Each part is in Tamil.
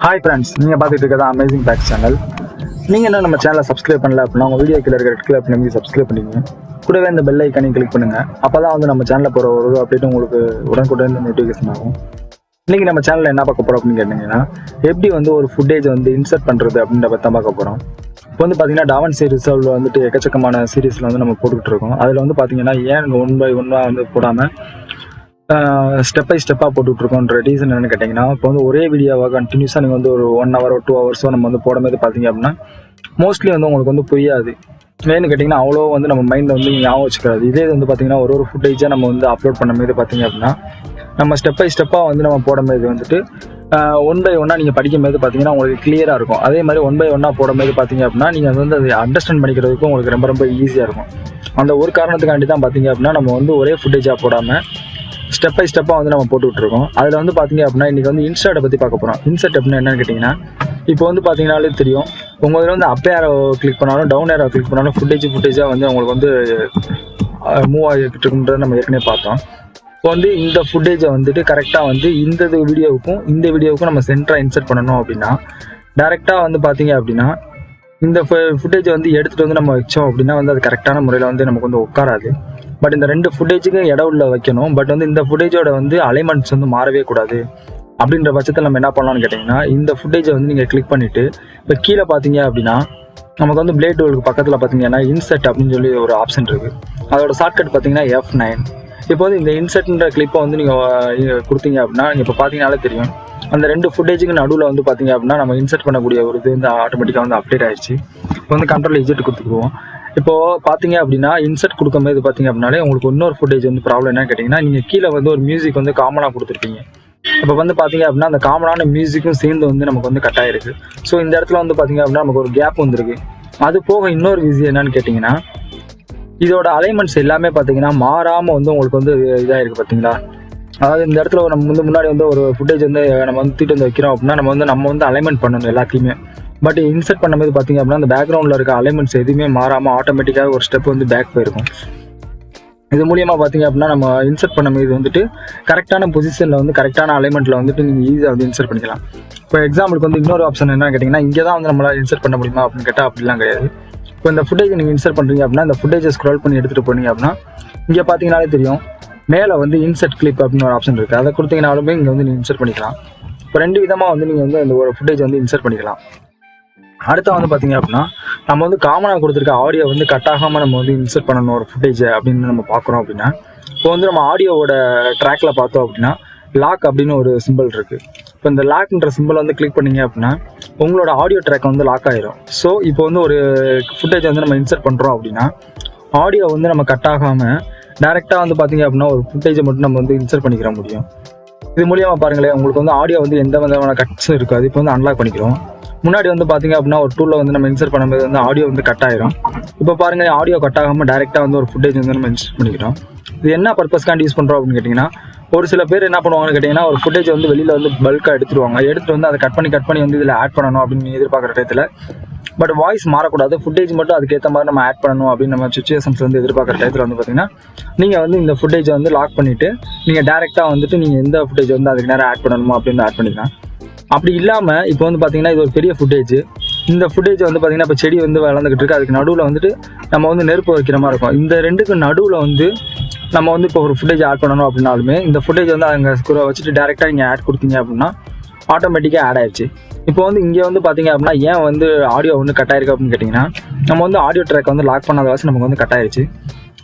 ஹாய் ஃப்ரெண்ட்ஸ், நீங்கள் பார்த்துட்டு இருக்கிறதா அமேசிங் பேக்ஸ் சேனல். நீங்கள் என்ன நம்ம சேனலை சப்ஸ்கிரைப் பண்ணல அப்படின்னா உங்கள் வீடியோ கீழே இருக்கிற ரெட் கலர் பண்ணி சப்ஸ்கிரைப் பண்ணிக்கோங்க. கூடவே இந்த பெல் ஐக்கானையும் கிளிக் பண்ணுங்கள். அப்போ தான் வந்து நம்ம சேனலில் போகிற ஒரு அப்டேட் உங்களுக்கு உடனுக்குடன் நோட்டிஃபிகேஷன் ஆகும். இன்றைக்கி நம்ம சேனலில் என்ன பார்க்க போகிறோம் அப்படின்னு கேட்டிங்கன்னா, எப்படி வந்து ஒரு ஃபுட்டேஜை வந்து இன்சர்ட் பண்ணுறது அப்படின்ற பற்றி தான் பார்க்க போகிறோம். இப்போ வந்து பார்த்தீங்கன்னா டாவன் சீரிஸில் வந்துட்டு எக்கச்சக்கமான சீரீஸில் வந்து நம்ம போட்டுக்கிட்டு இருக்கோம். அதில் வந்து பார்த்தீங்கன்னா ஏன் ஒன் பை ஒன்னாக வந்து போடாமல் ஸ்டெப் பை ஸ்டெப்பாக போட்டுட்ருக்கோன்ற ரீசன் என்னென்னு கேட்டிங்கன்னா, இப்போ வந்து ஒரே வீடியோவாக கண்டினியூஸாக நீங்கள் வந்து ஒரு 1 hour 2 hours நம்ம வந்து போடும்போது பார்த்தீங்க அப்படின்னா மோஸ்ட்லி வந்து உங்களுக்கு வந்து புரியாது. ஏன்னு கேட்டிங்கன்னா அவ்வளோ வந்து நம்ம மைண்டில் வந்து ஞாபகம் வச்சுக்கிறாது. இதே வந்து பார்த்திங்கன்னா ஒரு ஃபுட்டேஜாக நம்ம வந்து அப்லோட் பண்ணும்போது பார்த்தீங்க அப்படின்னா நம்ம ஸ்டெப் பை ஸ்டெப்பாக வந்து நம்ம போடும்போது வந்துட்டு 1 by 1 நீங்கள் படிக்கும்போது பார்த்தீங்கன்னா உங்களுக்கு கிளியராக இருக்கும். அதே மாதிரி 1 by 1 போடும்போது பார்த்தீங்க அப்படின்னா நீங்கள் வந்து அதை அண்டர்ஸ்டாண்ட் பண்ணிக்கிறதுக்கு உங்களுக்கு ரொம்ப ரொம்ப ஈஸியாக இருக்கும். அந்த ஒரு காரணத்துக்காண்டி தான் பார்த்தீங்க அப்படின்னா நம்ம வந்து ஒரே ஃபுட்டேஜாக போடாமல் ஸ்டெப் பை ஸ்டெப்பாக வந்து நம்ம போட்டுட்ருக்கோம். அதில் வந்து பார்த்தீங்க அப்படின்னா இன்றைக்கி வந்து இன்சர்ட்டை பற்றி பார்க்க போகிறோம். இன்சர்ட் அப்படின்னா என்னென்னு கேட்டிங்கன்னா, இப்போ வந்து பார்த்தீங்கனாலே தெரியும், உங்கள் இதில் வந்து அப் ஏரோ கிளிக் பண்ணாலும் டவுன் ஏரோ கிளிக் பண்ணாலும் ஃபுட்டேஜாக வந்து உங்களுக்கு வந்து மூவ் ஆகிட்டு இருக்குன்றதை நம்ம ஏற்கனவே பார்த்தோம். இப்போ வந்து இந்த ஃபுட்டேஜை வந்துட்டு கரெக்டாக வந்து இந்த வீடியோவுக்கும் நம்ம சென்டராக இன்சர்ட் பண்ணணும் அப்படின்னா டேரெக்டாக வந்து பார்த்தீங்க அப்படின்னா இந்த ஃபுட்டேஜை வந்து எடுத்துகிட்டு வந்து நம்ம வச்சோம் அப்படின்னா வந்து அது கரெக்டான முறையில் வந்து நமக்கு வந்து உட்காராது. பட் இந்த 2 ஃபுட்டேஜுக்கும் இடம் உள்ள வைக்கணும். பட் வந்து இந்த ஃபுட்டேஜோட வந்து அலைன்மெண்ட்ஸ் வந்து மாறவே கூடாது. அப்படின்ற பட்சத்தில் நம்ம என்ன பண்ணலாம்னு கேட்டிங்கன்னா, இந்த ஃபுட்டேஜை வந்து நீங்கள் கிளிக் பண்ணிவிட்டு இப்போ கீழே பார்த்தீங்க அப்படின்னா நமக்கு வந்து பிளேட் டூலுக்கு பக்கத்தில் பார்த்தீங்கன்னா இன்சர்ட் அப்படின்னு சொல்லி ஒரு ஆப்ஷன் இருக்குது. அதோட ஷார்ட்கட் பார்த்தீங்கன்னா F9. இப்போ வந்து இந்த இன்சர்ட்ன்ற கிளிப்பை வந்து நீங்கள் கொடுத்தீங்க அப்படின்னா நீங்கள் இப்போ பார்த்தீங்கன்னாலே தெரியும், அந்த 2 ஃபுட்டேஜுக்கு நடுவில் வந்து பார்த்தீங்க அப்படின்னா நம்ம இன்சர்ட் பண்ணக்கூடிய ஒரு இது வந்து ஆட்டோமேட்டிக்காக வந்து அப்டேட் ஆயிடுச்சு. இப்போ வந்து கண்ட்ரோல் Z கொடுத்துக்குவோம். இப்போது பார்த்தீங்க அப்படின்னா இன்சர்ட் கொடுக்கும்போது பார்த்தீங்க அப்படின்னாலே உங்களுக்கு இன்னொரு ஃபுட்டேஜ் வந்து ப்ராப்ளம் என்னன்னு கேட்டிங்கன்னா, நீங்கள் கீழே வந்து ஒரு மியூசிக் வந்து காமனாக கொடுத்துருப்பீங்க. இப்போ வந்து பார்த்தீங்க அப்படின்னா அந்த காமனான மியூசிக்கும் சேர்ந்து வந்து நமக்கு வந்து கட் ஆகிருக்கு. ஸோ இந்த இடத்துல வந்து பார்த்தீங்க அப்படின்னா நமக்கு ஒரு கேப் வந்துருக்கு. அது போக இன்னொரு விஷயம் என்னன்னு கேட்டிங்கன்னா, இதோட அலைன்மெண்ட்ஸ் எல்லாமே பார்த்தீங்கன்னா மாறாமல் வந்து உங்களுக்கு வந்து இதாக இருக்குது பார்த்தீங்களா. அதாவது இந்த இடத்துல நம்ம வந்து முன்னாடி வந்து ஒரு ஃபுட்டேஜ் வந்து நம்ம வந்து தூக்கிட்டு வந்து வைக்கிறோம் அப்படின்னா நம்ம வந்து அலைன்மெண்ட் பண்ணணும் எல்லாத்தையுமே. பட் இன்சர்ட் பண்ணும்போது பார்த்தீங்க அப்படின்னா அந்த பேக்ரவுண்டில் இருக்க அலைன்மெண்ட்ஸ் எதுவுமே மாறாமல் ஆட்டோமேட்டிக்காக ஒரு ஸ்டெப் வந்து பேக் போயிருக்கும். இது மூலியமாக பார்த்தீங்க அப்படின்னா நம்ம இன்சர்ட் பண்ணும்போது வந்துட்டு கரெக்டான பொசிஷனில் வந்து கரெக்டான அலைன்மெண்ட்டில் வந்துட்டு நீங்கள் ஈஸியாக வந்து இன்சர்ட் பண்ணிக்கலாம். இப்போ எக்ஸாம்பிளுக்கு வந்து இன்னொரு ஆப்ஷன் என்ன கேட்டிங்கன்னா, இங்கே தான் வந்து நம்மளால் இன்சர்ட் பண்ண முடியுமா அப்படின்னு கேட்டால் அப்படிலாம் கிடையாது. இப்போ இந்த ஃபுட்டேஜ் நீங்கள் இன்சர்ட் பண்ணுறீங்க அப்படின்னா இந்த ஃபுட்டேஜை ஸ்க்ரோல் பண்ணி எடுத்துகிட்டு போனீங்க அப்படின்னா இங்கே பார்த்தீங்கன்னாலே தெரியும், மேலே வந்து இன்சர்ட் கிளிப் அப்படின்னு ஒரு ஆப்ஷன் இருக்குது. அதை கொடுத்தீங்கனாலுமே இங்கே வந்து நீங்கள் இன்சர்ட் பண்ணிக்கலாம். இப்போ 2 விதமாக வந்து நீங்கள் வந்து அந்த ஒரு ஃபுட்டேஜ் வந்து இன்சர்ட் பண்ணிக்கலாம். அடுத்து வந்து பார்த்தீங்க அப்படின்னா நம்ம வந்து காமனாக கொடுத்துருக்க ஆடியோ வந்து கட் ஆகாமல் நம்ம வந்து இன்சர்ட் பண்ணணும் ஒரு ஃபுட்டேஜ் அப்படின்னு நம்ம பார்க்குறோம் அப்படின்னா, இப்போ வந்து நம்ம ஆடியோவோட ட்ராக்கில் பார்த்தோம் அப்படின்னா லாக் அப்படின்னு ஒரு சிம்பிள் இருக்குது. இப்போ இந்த லாக்ன்ற சிம்பிள் வந்து கிளிக் பண்ணிங்க அப்படின்னா உங்களோட ஆடியோ ட்ராக் வந்து லாக் ஆகிடும். ஸோ இப்போ வந்து ஒரு ஃபுட்டேஜ் வந்து நம்ம இன்சர்ட் பண்ணுறோம் அப்படின்னா ஆடியோ வந்து நம்ம கட் ஆகாமல் டேரெக்டாக வந்து பார்த்தீங்க அப்படின்னா ஒரு ஃபுட்டேஜை மட்டும் நம்ம வந்து இன்சர்ட் பண்ணிக்கிற முடியும். இது மூலியமாக பாருங்களேன், உங்களுக்கு வந்து ஆடியோ வந்து எந்த விதமான கட்ஸும் இருக்காது. இப்போ வந்து அன்லாக் பண்ணிக்கிறோம். முன்னாடி வந்து பார்த்தீங்க அப்படின்னா ஒரு டூலில் வந்து நம்ம இன்சர்ட் பண்ணும்போது வந்து ஆடியோ வந்து கட் ஆகிடும். இப்போ பாருங்கள், ஆடியோ கட் ஆகாமல் டேரெக்டாக வந்து ஒரு ஃபுட்டேஜ் வந்து நம்ம இன்சர்ட் பண்ணிக்கிறோம். இது என்ன பர்பஸ்க்காண்டி யூஸ் பண்ணுறோம் அப்படின்னு கேட்டிங்கன்னா, ஒரு சில பேர் என்ன பண்ணுவாங்கன்னு கேட்டிங்கன்னா, ஒரு ஃபுட்டேஜ் வந்து வெளியில் வந்து பல்காக எடுத்துகிட்டு வந்து அதை கட் பண்ணி வந்து இதில் ஆட் பண்ணணும் அப்படின்னு எதிர்பார்க்குற டயத்தில், பட் வாய்ஸ் மாறக்கூடாது, ஃபுட்டேஜ் மட்டும் அதுக்கேற்ற மாதிரி நம்ம ஆட் பண்ணணும் அப்படின்னு நம்ம சுச்சுவேஷன்ஸ் வந்து எதிர்பார்க்குற டயத்தில் வந்து பார்த்திங்கன்னா நீங்கள் வந்து இந்த ஃபுட்டேஜை வந்து லாக் பண்ணிவிட்டு நீங்கள் டேரெக்டாக வந்துட்டு நீங்கள் எந்த ஃபுட்டேஜ் வந்து அதுக்கு நேரம் ஆட் பண்ணணுமோ அப்படின்னு ஆட் பண்ணிக்கலாம். அப்படி இல்லாமல் இப்போ வந்து பார்த்திங்கன்னா இது ஒரு பெரிய ஃபுட்டேஜ். இந்த ஃபுட்டேஜ் வந்து பார்த்திங்கன்னா இப்போ செடி வந்து வளர்ந்துக்கிட்டு இருக்குது, அதுக்கு நடுவில் வந்துட்டு நம்ம வந்து நெருப்பு வைக்கிற மாதிரி இருக்கும். இந்த 2க்கு நடுவில் வந்து நம்ம வந்து இப்போ ஒரு ஃபுட்டேஜ் ஆட் பண்ணணும் அப்படின்னாலுமே இந்த ஃபுட்டேஜ் வந்து அங்கே வச்சுட்டு டேரெக்டாக நீங்கள் ஆட் கொடுத்தீங்க அப்படின்னா ஆட்டோமேட்டிக்காக ஆட் ஆயிடுச்சு. இப்போ வந்து இங்கே வந்து பார்த்தீங்க அப்படின்னா ஏன் வந்து ஆடியோ வந்து கட் ஆயிருக்கு அப்படின்னு கேட்டிங்கன்னா, நம்ம வந்து ஆடியோ ட்ராக் வந்து லாக் பண்ணாத வாசி நமக்கு வந்து கட் ஆயிடுச்சு.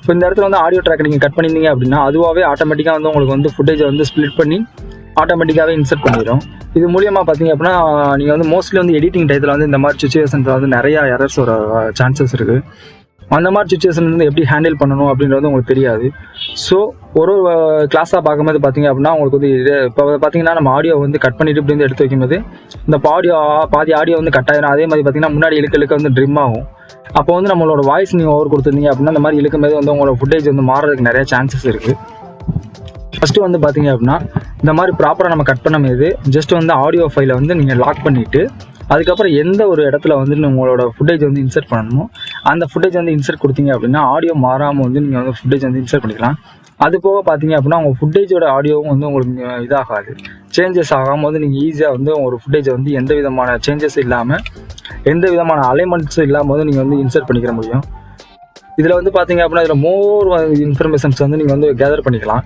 இப்போ இந்த இடத்துல வந்து ஆடியோ ட்ராக் நீங்கள் கட் பண்ணியிருந்தீங்க அப்படின்னா அதுவாகவே ஆட்டோமேட்டிக்காக வந்து உங்களுக்கு வந்து ஃபுட்டேஜை வந்து ஸ்ப்ளிட் பண்ணி ஆட்டோமேட்டிக்காகவே இன்சர்ட் பண்ணிடும். இது மூலியமாக பார்த்தீங்க அப்படின்னா நீங்கள் வந்து மோஸ்ட்லி வந்து எடிட்டிங் டயத்தில் வந்து இந்த மாதிரி சுச்சுவேஷன்ஸில் வந்து நிறையா எரர்ஸ் வர சான்சஸ் இருக்குது. அந்த மாதிரி சுச்சுவேஷன் வந்து எப்படி ஹேண்டில் பண்ணணும் அப்படின்றது உங்களுக்கு தெரியாது. ஸோ ஒரு கிளாஸாக பார்க்கும்போது பார்த்தீங்க அப்படின்னா உங்களுக்கு வந்து இப்போ பார்த்தீங்கன்னா நம்ம ஆடியோ வந்து கட் பண்ணிட்டு இப்படி வந்து எடுத்து வைக்கும்போது இந்த பாதி ஆடியோ வந்து கட் ஆகிடும். அதே மாதிரி பார்த்தீங்கன்னா முன்னாடி இழுக்க வந்து ட்ரிம் ஆகும். அப்போ வந்து நம்மளோட வாய்ஸ் நீங்கள் ஓவர் கொடுத்துருந்தீங்க அப்படின்னா இந்த மாதிரி இழுக்கும்போது வந்து உங்களோட ஃபுட்டேஜ் வந்து மாறுறதுக்கு நிறைய சான்சஸ் இருக்குது. ஃபஸ்ட்டு வந்து பார்த்தீங்க அப்படின்னா இந்த மாதிரி ப்ராப்பராக நம்ம கட் பண்ணும்போது ஜஸ்ட் வந்து ஆடியோ ஃபைலை வந்து நீங்கள் லாக் பண்ணிவிட்டு அதுக்கப்புறம் எந்த ஒரு இடத்துல வந்து உங்களோட ஃபுட்டேஜ் வந்து இன்சர்ட் பண்ணணுமோ அந்த ஃபுட்டேஜ் வந்து இன்சர்ட் கொடுத்தீங்க அப்படின்னா ஆடியோ மாறாமல் வந்து நீங்கள் வந்து ஃபுட்டேஜ் வந்து இன்சர்ட் பண்ணிக்கலாம். அது போக பார்த்தீங்க அப்படின்னா உங்கள் ஃபுட்டேஜோட ஆடியோவும் வந்து உங்களுக்கு இதாகாது, சேஞ்சஸ் ஆகும்போது நீங்கள் ஈஸியாக வந்து ஒரு ஃபுட்டேஜை வந்து எந்த விதமான சேஞ்சஸ் இல்லாமல் எந்த விதமான அலைன்மெண்ட்ஸும் இல்லாமல் வந்து நீங்கள் வந்து இன்சர்ட் பண்ணிக்கிற முடியும். இதில் வந்து பார்த்தீங்க அப்படின்னா இதில் மோர் இன்ஃபர்மேஷன்ஸ் வந்து நீங்கள் வந்து கேதர் பண்ணிக்கலாம்.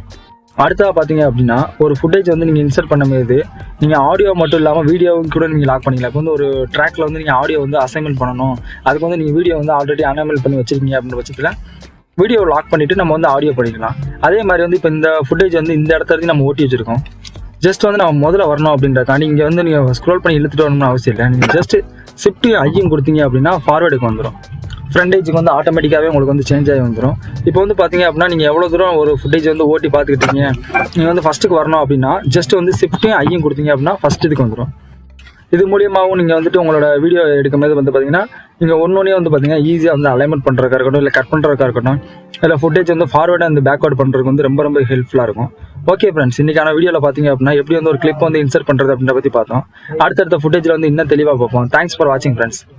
அடுத்ததாக பார்த்தீங்க அப்படின்னா ஒரு ஃபுட்டேஜ் வந்து நீங்கள் இன்சர்ட் பண்ணும்போது நீங்கள் ஆடியோ மட்டும் இல்லாமல் வீடியோவும் கூட நீங்கள் லாக் பண்ணிக்கலாம். இப்போ வந்து ஒரு ட்ராக்கில் வந்து நீங்கள் ஆடியோ வந்து அசைன்மெண்ட் பண்ணணும், அதுக்கு வந்து நீங்கள் வீடியோ வந்து ஆல்ரெடி அனேபிள் பண்ணி வச்சுருக்கீங்க அப்படின்ற பட்சத்தில் வீடியோ லாக் பண்ணிவிட்டு நம்ம வந்து ஆடியோ பண்ணிக்கலாம். அதே மாதிரி வந்து இப்போ இந்த ஃபுட்டேஜ் வந்து இந்த இடத்துல இருந்து நம்ம ஓட்டி வச்சுருக்கோம். ஜஸ்ட் வந்து நம்ம முதல்ல வரணும் அப்படின்றக்காண்டி இங்கே வந்து நீங்கள் ஸ்க்ரோல் பண்ணி இழுத்துட்டு வரணும்னு அவசியம் இல்லை. நீங்கள் ஜஸ்ட் ஷிஃப்ட் ஐயும் கொடுத்தீங்க அப்படின்னா ஃபார்வேர்டுக்கு வந்துடும். ஃப்ரண்டேஜுக்கு வந்து ஆட்டோமேட்டிக்காகவே உங்களுக்கு வந்து சேஞ்ச் ஆகி வந்துடும். இப்போ வந்து பார்த்தீங்க அப்படின்னா நீங்கள் எவ்வளோ தூரம் ஒரு ஃபுட்டேஜ் வந்து ஓட்டி பார்த்துக்கிட்டீங்க, நீங்கள் வந்து ஃபஸ்ட்டுக்கு வரணும் அப்படின்னா ஜஸ்ட் வந்து ஷிஃப்ட்டையும் ஐயும் கொடுத்தீங்க அப்படின்னா ஃபஸ்ட் இதுக்கு வந்துடும். இது மூலியமாகவும் நீங்கள் வந்துட்டு உங்களோட வீடியோ எடுக்கும்போது வந்து பார்த்தீங்கன்னா நீங்கள் ஒன்றே வந்து பார்த்தீங்கன்னா ஈஸியாக வந்து அலைன்மெண்ட் பண்ணுறதுக்காக இருக்கட்டும், இல்லை கட் பண்ணுறதுக்காக இருக்கட்டும், இல்லை ஃபுட்டேஜ் வந்து ஃபார்வேர்டு அந்த பேக்வர்ட் பண்ணுறதுக்கு வந்து ரொம்ப ரொம்ப ஹெல்ப்ஃபுல்லாக இருக்கும். ஓகே ஃப்ரெண்ட்ஸ், இன்றைக்கான வீடியோவில் பார்த்தீங்க அப்படின்னா எப்படி வந்து ஒரு கிளிப் வந்து இன்சர்ட் பண்ணுறது அப்படின்ற பற்றி பார்த்தோம். அடுத்தடுத்த ஃபுட்டேஜில் வந்து இன்னும் தெளிவாக பார்ப்போம். தேங்க்ஸ் ஃபார் வாட்சிங் ஃப்ரெண்ட்ஸ்.